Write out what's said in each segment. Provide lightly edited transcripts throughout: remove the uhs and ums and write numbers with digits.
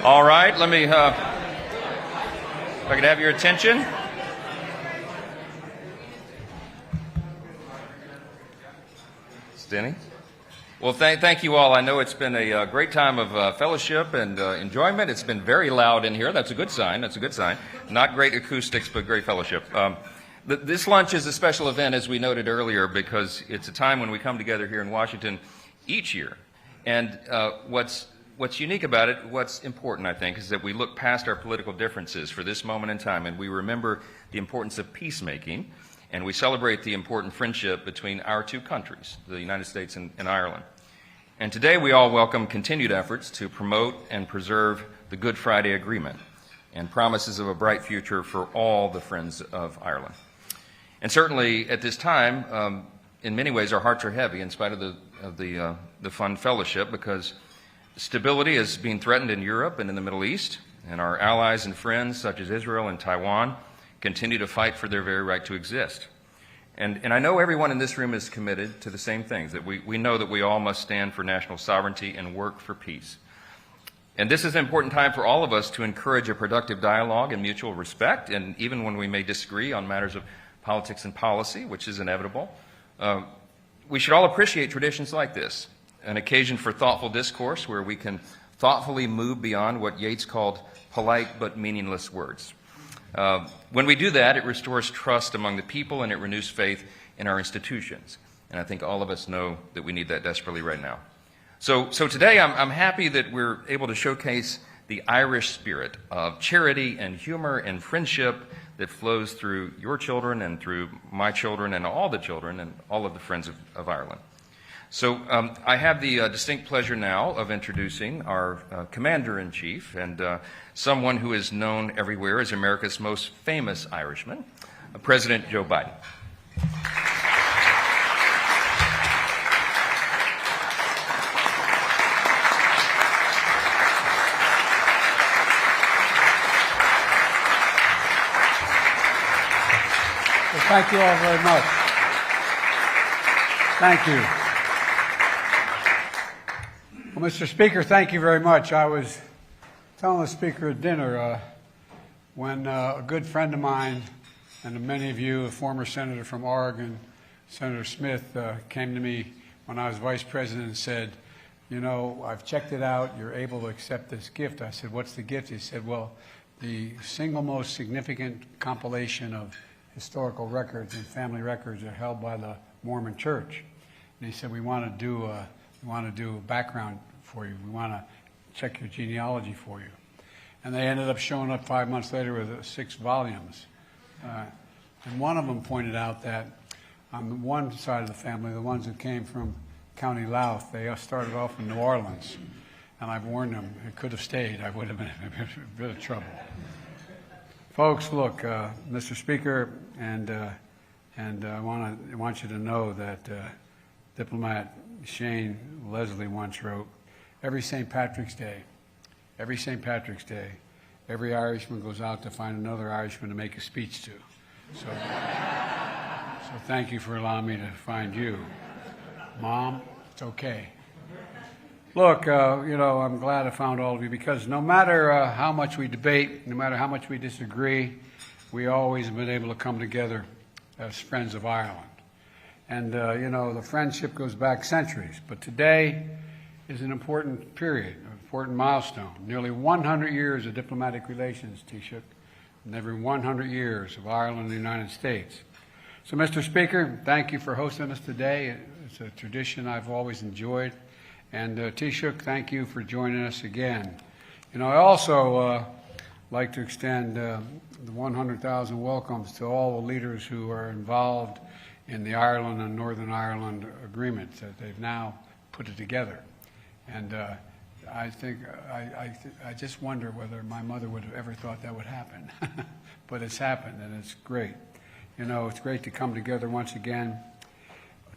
All right, let me, if I could have your attention. Denny? Well, thank you all. I know it's been a great time of fellowship and enjoyment. It's been very loud in here. That's a good sign. That's a good sign. Not great acoustics, but great fellowship. This lunch is a special event, as we noted earlier, because it's a time when we come together here in Washington each year. And what's unique about it, what's important, I think, is that we look past our political differences for this moment in time, and we remember the importance of peacemaking, and we celebrate the important friendship between our two countries, the United States and Ireland. And today we all welcome continued efforts to promote and preserve the Good Friday Agreement and promises of a bright future for all the friends of Ireland. And certainly at this time, in many ways our hearts are heavy in spite of the fun fellowship, because stability is being threatened in Europe and in the Middle East, and our allies and friends such as Israel and Taiwan continue to fight for their very right to exist. And I know everyone in this room is committed to the same things, that we know that we all must stand for national sovereignty and work for peace. And this is an important time for all of us to encourage a productive dialogue and mutual respect, and even when we may disagree on matters of politics and policy, which is inevitable, we should all appreciate traditions like this, an occasion for thoughtful discourse where we can thoughtfully move beyond what Yeats called polite but meaningless words. When we do that, it restores trust among the people and it renews faith in our institutions. And I think all of us know that we need that desperately right now. So today I'm happy that we're able to showcase the Irish spirit of charity and humor and friendship that flows through your children and through my children and all the children and all of the friends of Ireland. So I have the distinct pleasure now of introducing our Commander-in-Chief and someone who is known everywhere as America's most famous Irishman, President Joe Biden. Well, thank you all very much. Thank you. Well, Mr. Speaker, thank you very much. I was telling the Speaker at dinner when a good friend of mine, and many of you, a former senator from Oregon, Senator Smith, came to me when I was Vice President and said, you know, I've checked it out, you're able to accept this gift. I said, what's the gift? He said, well, the single most significant compilation of historical records and family records are held by the Mormon Church. And he said, we want to do a background for you. We want to check your genealogy for you. And they ended up showing up 5 months later with 6 volumes. And one of them pointed out that on one side of the family, the ones who came from County Louth, they started off in New Orleans. And I've warned them, it could have stayed. I would have been in a bit of trouble. Folks, look, Mr. Speaker, and I want you to know that diplomat Shane Leslie once wrote, every St. Patrick's Day, every Irishman goes out to find another Irishman to make a speech to. So thank you for allowing me to find you. Mom, it's okay. Look, you know, I'm glad I found all of you, because no matter how much we debate, no matter how much we disagree, we always have been able to come together as friends of Ireland. And, you know, the friendship goes back centuries. But today is an important period, an important milestone. Nearly 100 years of diplomatic relations, Taoiseach, and every 100 years of Ireland and the United States. So, Mr. Speaker, thank you for hosting us today. It's a tradition I've always enjoyed. And, Taoiseach, thank you for joining us again. You know, I also like to extend the 100,000 welcomes to all the leaders who are involved in the Ireland and Northern Ireland agreement that they've now put it together. And I think, I just wonder whether my mother would have ever thought that would happen. But it's happened, and it's great. You know, it's great to come together once again.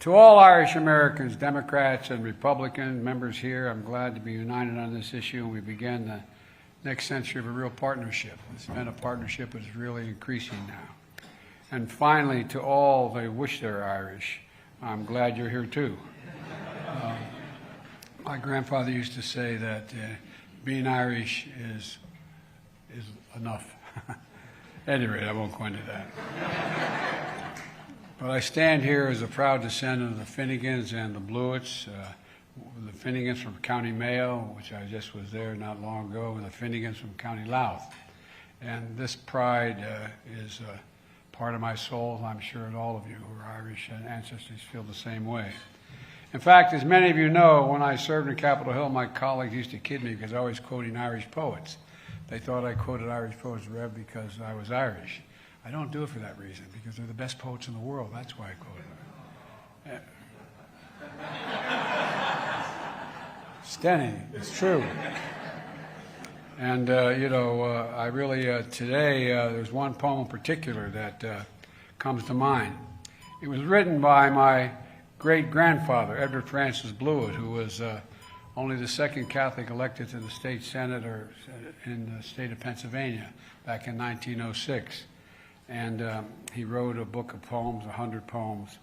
To all Irish Americans, Democrats and Republican members here, I'm glad to be united on this issue, and we begin the next century of a real partnership. It's been a partnership that's really increasing now. And finally, to all that wish they're Irish, I'm glad you're here too. My grandfather used to say that being Irish is enough. At any rate, I won't go into that. But I stand here as a proud descendant of the Finnegans and the Blewitts, the Finnegans from County Mayo, which I just was there not long ago, and the Finnegans from County Louth. And this pride is part of my soul. I'm sure that all of you who are Irish ancestors feel the same way. In fact, as many of you know, when I served in Capitol Hill, my colleagues used to kid me because I was quoting Irish poets. They thought I quoted Irish poets, Rev, because I was Irish. I don't do it for that reason, because they're the best poets in the world. That's why I quoted them. Stenny, it's true. And, I really, today, there's one poem in particular that comes to mind. It was written by my great-grandfather, Edward Francis Blewett, who was only the second Catholic elected to the state senate in the state of Pennsylvania back in 1906. And he wrote a book of poems, 100 poems,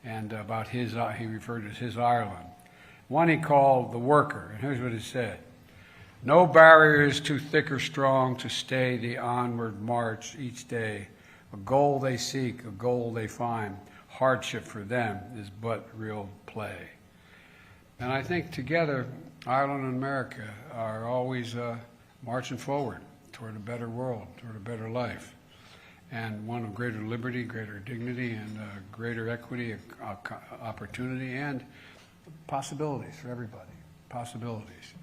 and about he referred to as his Ireland. One he called The Worker, and here's what it said. No barrier is too thick or strong to stay the onward march each day. A goal they seek, a goal they find. Hardship for them is but real play. And I think together, Ireland and America are always marching forward toward a better world, toward a better life, and one of greater liberty, greater dignity, and greater equity, opportunity, and possibilities for everybody, possibilities.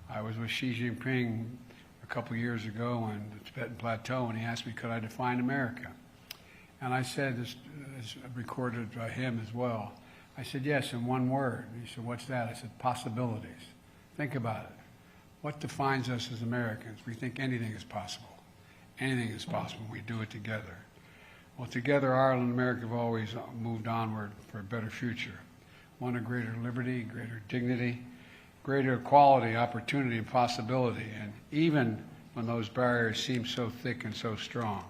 I was with Xi Jinping a couple years ago on the Tibetan Plateau, and he asked me, could I define America? And I said, this is recorded by him as well. I said, yes, in one word. He said, what's that? I said, possibilities. Think about it. What defines us as Americans? We think anything is possible. Anything is possible. We do it together. Well, together, Ireland and America have always moved onward for a better future. One of greater liberty, greater dignity, greater equality, opportunity, and possibility. And even when those barriers seem so thick and so strong,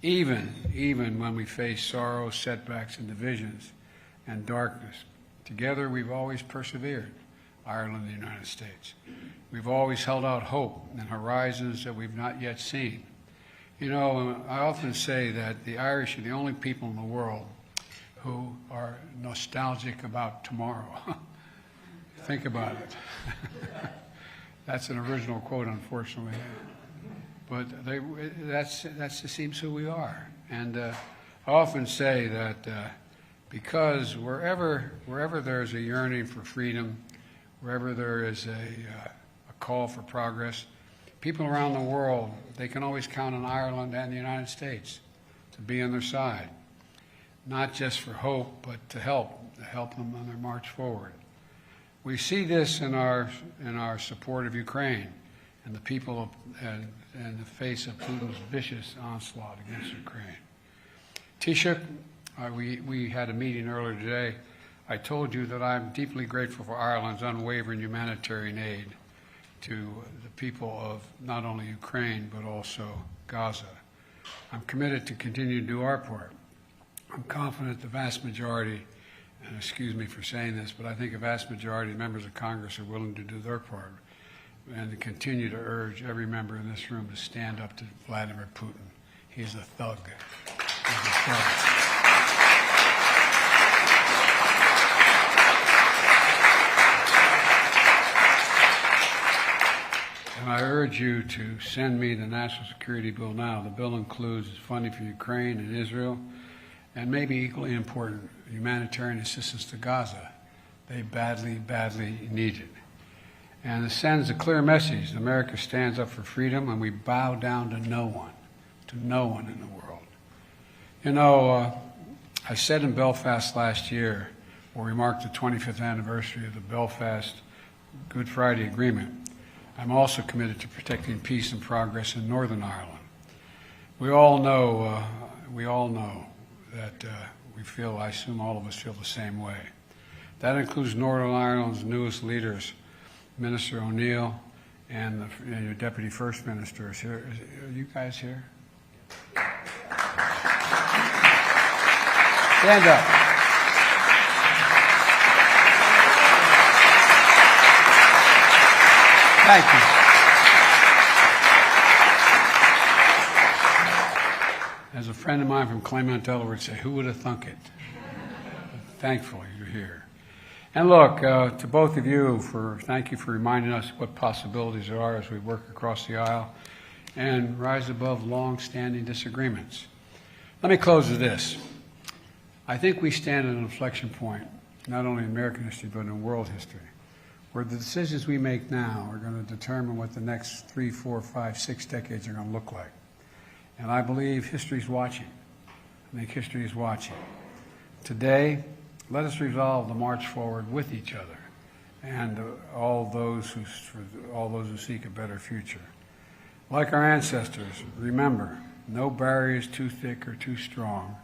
even when we face sorrow, setbacks, and divisions, and darkness, together we've always persevered, Ireland and the United States. We've always held out hope and horizons that we've not yet seen. You know, I often say that the Irish are the only people in the world who are nostalgic about tomorrow. Think about it. That's an original quote, unfortunately. But that seems who we are. And I often say that because wherever there's a yearning for freedom, wherever there is a call for progress, people around the world, they can always count on Ireland and the United States to be on their side, not just for hope, but to help them on their march forward. We see this in our support of Ukraine and the people in the face of Putin's vicious onslaught against Ukraine. Taoiseach, we had a meeting earlier today. I told you that I'm deeply grateful for Ireland's unwavering humanitarian aid to the people of not only Ukraine, but also Gaza. I'm committed to continue to do our part. I'm confident the vast majority, and excuse me for saying this, but I think a vast majority of members of Congress are willing to do their part and to continue to urge every member in this room to stand up to Vladimir Putin. He's a thug. He's a thug. And I urge you to send me the National Security Bill now. The bill includes funding for Ukraine and Israel, and maybe equally important, humanitarian assistance to Gaza. They badly, badly need it. And it sends a clear message. America stands up for freedom, and we bow down to no one in the world. You know, I said in Belfast last year, where we marked the 25th anniversary of the Belfast Good Friday Agreement, I'm also committed to protecting peace and progress in Northern Ireland. We all know that we feel, I assume all of us feel the same way. That includes Northern Ireland's newest leaders, Minister O'Neill and your Deputy First Minister is here. Are you guys here? Stand up. Thank you. friend of mine from Claymont, Delaware would say, who would have thunk it? But thankfully, you're here. And look, to both of you, thank you for reminding us what possibilities there are as we work across the aisle and rise above long-standing disagreements. Let me close with this. I think we stand at an inflection point, not only in American history, but in world history, where the decisions we make now are going to determine what the next 3, 4, 5, 6 decades are going to look like. And I believe history's watching. I think history is watching. Today, let us resolve the march forward with each other and all those who seek a better future. Like our ancestors, remember, no barrier is too thick or too strong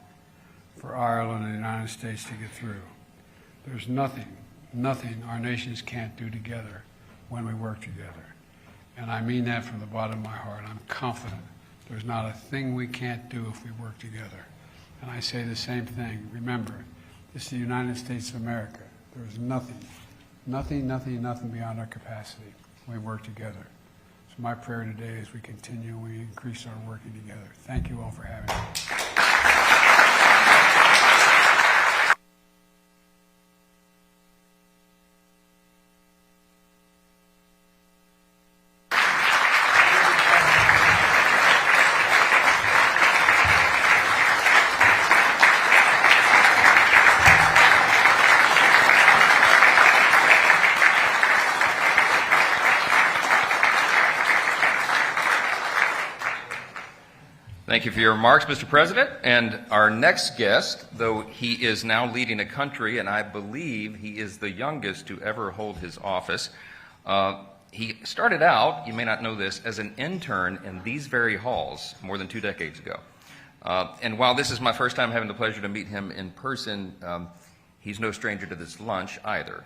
for Ireland and the United States to get through. There's nothing our nations can't do together when we work together. And I mean that from the bottom of my heart. I'm confident there's not a thing we can't do if we work together. And I say the same thing. Remember, this is the United States of America. There's nothing beyond our capacity when we work together. So my prayer today is we continue, we increase our working together. Thank you all for having me. Thank you for your remarks, Mr. President. And our next guest, though he is now leading a country, and I believe he is the youngest to ever hold his office, he started out, you may not know this, as an intern in these very halls more than 2 decades ago. And while this is my first time having the pleasure to meet him in person, he's no stranger to this lunch either.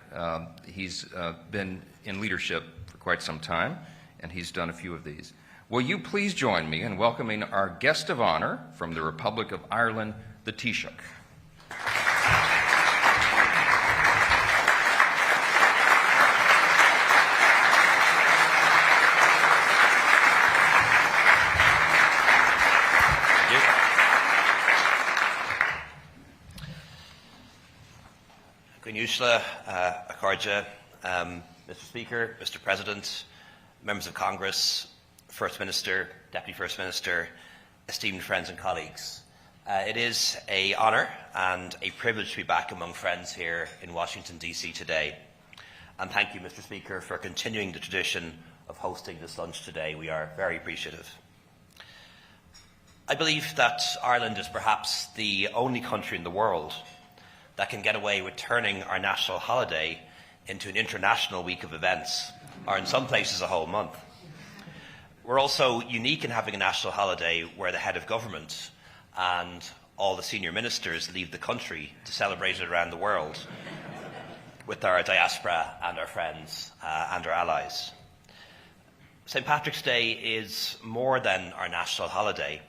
He's been in leadership for quite some time, and he's done a few of these. Will you please join me in welcoming our guest of honor from the Republic of Ireland, the Taoiseach. Gwyniushla, Accordia, Mr. Speaker, Mr. President, members of Congress, First Minister, Deputy First Minister, esteemed friends and colleagues. It is an honour and a privilege to be back among friends here in Washington, D.C. today. And thank you, Mr. Speaker, for continuing the tradition of hosting this lunch today. We are very appreciative. I believe that Ireland is perhaps the only country in the world that can get away with turning our national holiday into an international week of events, or in some places a whole month. We're also unique in having a national holiday where the head of government and all the senior ministers leave the country to celebrate it around the world with our diaspora and our friends and our allies. St. Patrick's Day is more than our national holiday.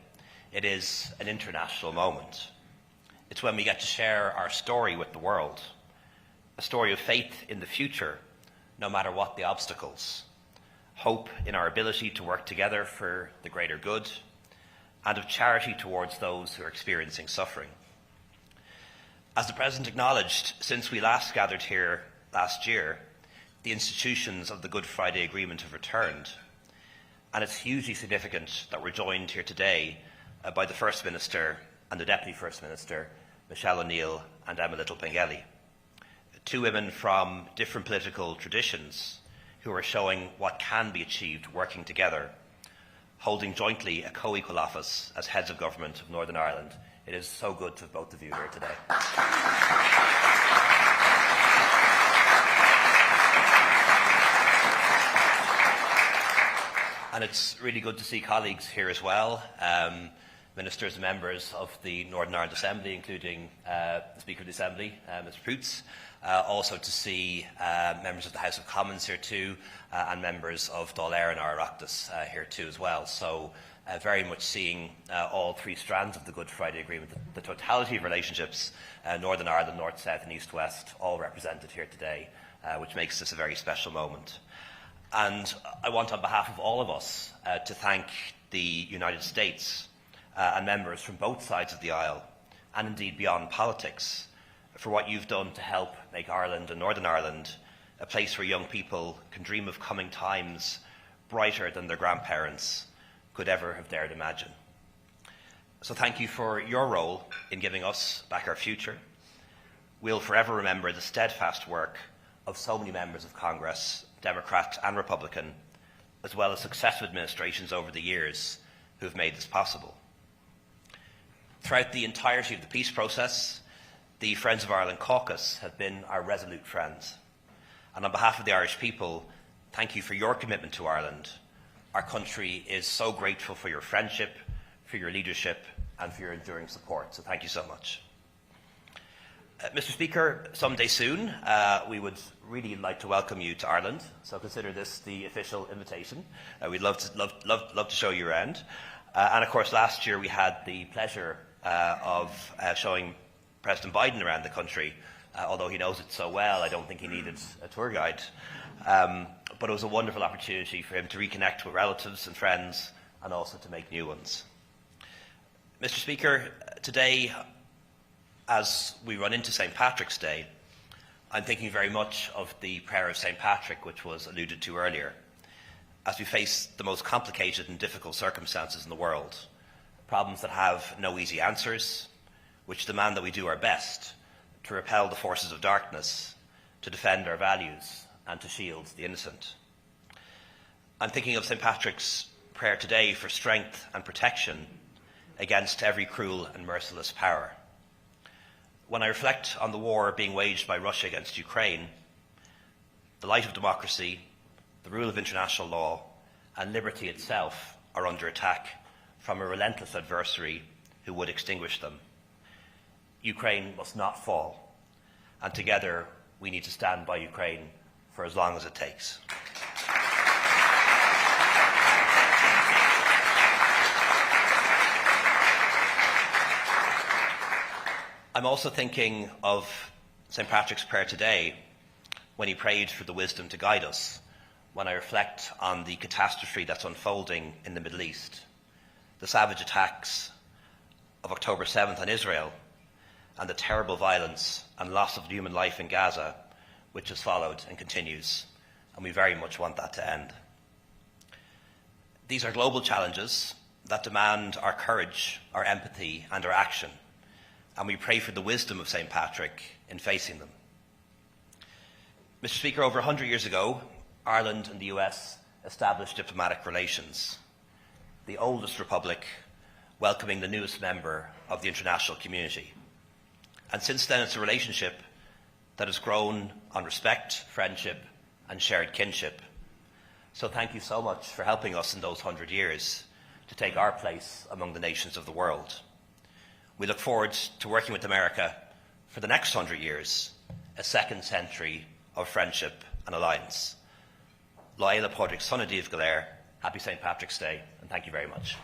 It is an international moment. It's when we get to share our story with the world, a story of faith in the future, no matter what the obstacles. Hope in our ability to work together for the greater good, and of charity towards those who are experiencing suffering. As the President acknowledged, since we last gathered here last year, the institutions of the Good Friday Agreement have returned, and it's hugely significant that we're joined here today by the First Minister and the Deputy First Minister, Michelle O'Neill and Emma Little-Pengelly, 2 women from different political traditions who are showing what can be achieved working together, holding jointly a co-equal office as heads of government of Northern Ireland. It is so good to have both of you here today. And it's really good to see colleagues here as well, ministers and members of the Northern Ireland Assembly, including the Speaker of the Assembly, Mr. Poots. Also to see members of the House of Commons here too, and members of Dáil Éireann and Oireachtas here too as well. So very much seeing all 3 strands of the Good Friday Agreement, the totality of relationships, Northern Ireland, North, South and East, West, all represented here today, which makes this a very special moment. And I want on behalf of all of us to thank the United States and members from both sides of the aisle, and indeed beyond politics, for what you've done to help make Ireland and Northern Ireland a place where young people can dream of coming times brighter than their grandparents could ever have dared imagine. So thank you for your role in giving us back our future. We'll forever remember the steadfast work of so many members of Congress, Democrat and Republican, as well as successive administrations over the years who have made this possible. Throughout the entirety of the peace process, the Friends of Ireland caucus have been our resolute friends. And on behalf of the Irish people, thank you for your commitment to Ireland. Our country is so grateful for your friendship, for your leadership, and for your enduring support. So thank you so much. Mr. Speaker, someday soon, we would really like to welcome you to Ireland. So consider this the official invitation. We'd love to show you around. And of course, last year we had the pleasure of showing President Biden around the country. Although he knows it so well, I don't think he needed a tour guide. But it was a wonderful opportunity for him to reconnect with relatives and friends, and also to make new ones. Mr. Speaker, today, as we run into St. Patrick's Day, I'm thinking very much of the prayer of St. Patrick, which was alluded to earlier, as we face the most complicated and difficult circumstances in the world, problems that have no easy answers, which demand that we do our best to repel the forces of darkness, to defend our values, and to shield the innocent. I'm thinking of St. Patrick's prayer today for strength and protection against every cruel and merciless power. When I reflect on the war being waged by Russia against Ukraine, the light of democracy, the rule of international law, and liberty itself are under attack from a relentless adversary who would extinguish them. Ukraine must not fall, and together we need to stand by Ukraine for as long as it takes. I'm also thinking of St. Patrick's prayer today when he prayed for the wisdom to guide us, when I reflect on the catastrophe that's unfolding in the Middle East, the savage attacks of October 7th on Israel, and the terrible violence and loss of human life in Gaza, which has followed and continues, and we very much want that to end. These are global challenges that demand our courage, our empathy, and our action, and we pray for the wisdom of St. Patrick in facing them. Mr. Speaker, over 100 years ago, Ireland and the US established diplomatic relations, the oldest republic welcoming the newest member of the international community. And since then, it's a relationship that has grown on respect, friendship, and shared kinship. So thank you so much for helping us in those 100 years to take our place among the nations of the world. We look forward to working with America for the next 100 years, a second century of friendship and alliance. Laila Podrick, Son of Díobh Gallair, happy St. Patrick's Day, and thank you very much.